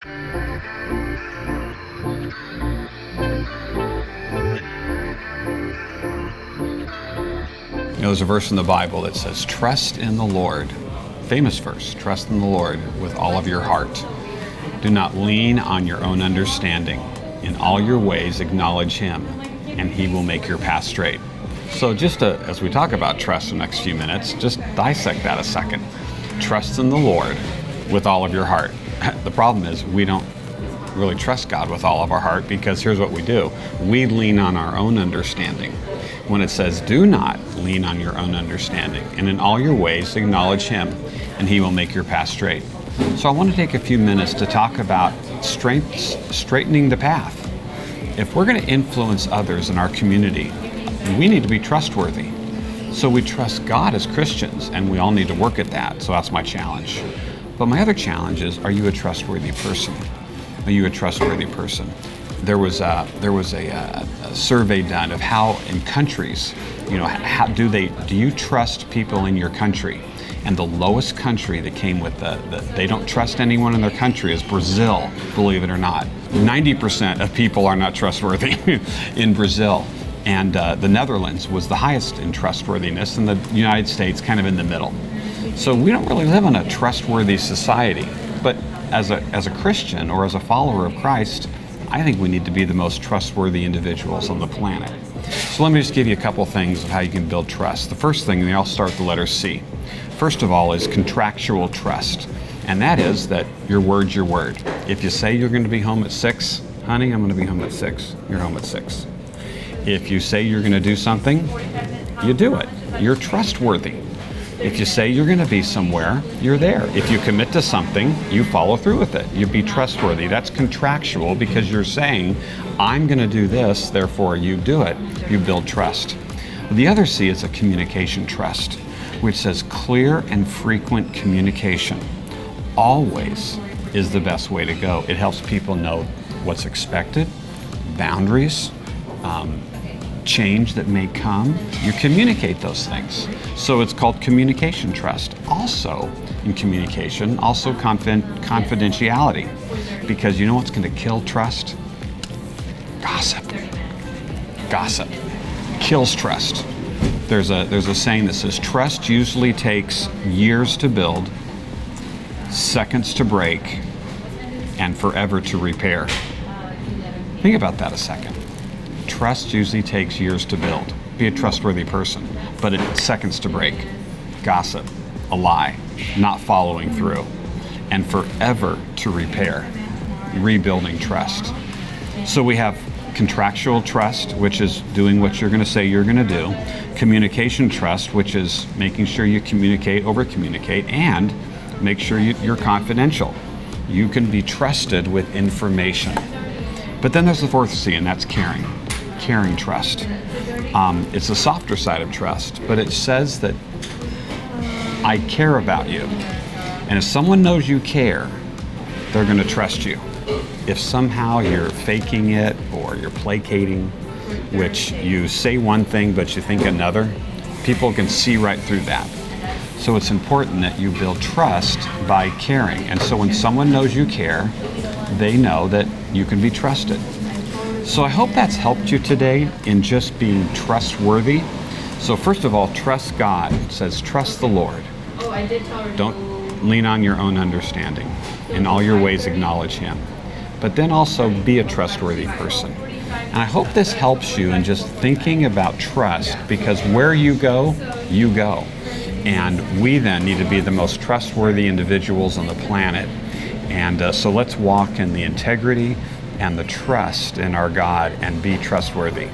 There's a verse in the Bible that says, trust in the Lord. Famous verse, trust in the Lord with all of your heart. Do not lean on your own understanding. In all your ways acknowledge Him, and He will make your path straight. So as we talk about trust in the next few minutes, just dissect that a second. Trust in the Lord with all of your heart. The problem is we don't really trust God with all of our heart, because here's what we do. We lean on our own understanding. When it says, do not lean on your own understanding, and in all your ways acknowledge Him, and He will make your path straight. So I want to take a few minutes to talk about straightening the path. If we're going to influence others in our community, we need to be trustworthy. So we trust God as Christians, and we all need to work at that. So that's my challenge. But my other challenge is, are you a trustworthy person? Are you a trustworthy person? There was a survey done of how in countries, do you trust people in your country? And the lowest country that came with they don't trust anyone in their country is Brazil, believe it or not. 90% of people are not trustworthy in Brazil. And the Netherlands was the highest in trustworthiness, and the United States kind of in the middle. So we don't really live in a trustworthy society. But as a Christian or as a follower of Christ, I think we need to be the most trustworthy individuals on the planet. So let me just give you a couple things of how you can build trust. The first thing, and they all start with the letter C. First of all is contractual trust. And that is that your word's your word. If you say you're going to be home at 6, honey, I'm going to be home at 6. You're home at 6. If you say you're going to do something, you do it. You're trustworthy. If you say you're going to be somewhere, you're there. If you commit to something, you follow through with it. You be trustworthy. That's contractual, because you're saying, I'm going to do this, therefore you do it. You build trust. The other C is a communication trust, which says clear and frequent communication always is the best way to go. It helps people know what's expected, boundaries, change that may come. You communicate those things. So it's called communication trust. Also in communication, also confidentiality. Because you know what's going to kill trust? Gossip. Gossip kills trust. There's a saying that says, trust usually takes years to build, seconds to break, and forever to repair. Think about that a second. Trust usually takes years to build. Be a trustworthy person, but it's seconds to break. Gossip, a lie, not following through, and forever to repair, rebuilding trust. So we have contractual trust, which is doing what you're going to say you're going to do. Communication trust, which is making sure you communicate, over-communicate, and make sure you're confidential. You can be trusted with information. But then there's the fourth C, and that's caring. Caring trust. It's the softer side of trust, but it says that I care about you. And if someone knows you care, they're going to trust you. If somehow you're faking it or you're placating, which you say one thing but you think another, people can see right through that. So it's important that you build trust by caring. And so when someone knows you care, they know that you can be trusted. So I hope that's helped you today in just being trustworthy. So first of all, trust God. It says trust the Lord. Don't lean on your own understanding. In all your ways acknowledge Him. But then also be a trustworthy person. And I hope this helps you in just thinking about trust, because where you go, you go. And we then need to be the most trustworthy individuals on the planet. And so let's walk in the integrity and the trust in our God and be trustworthy.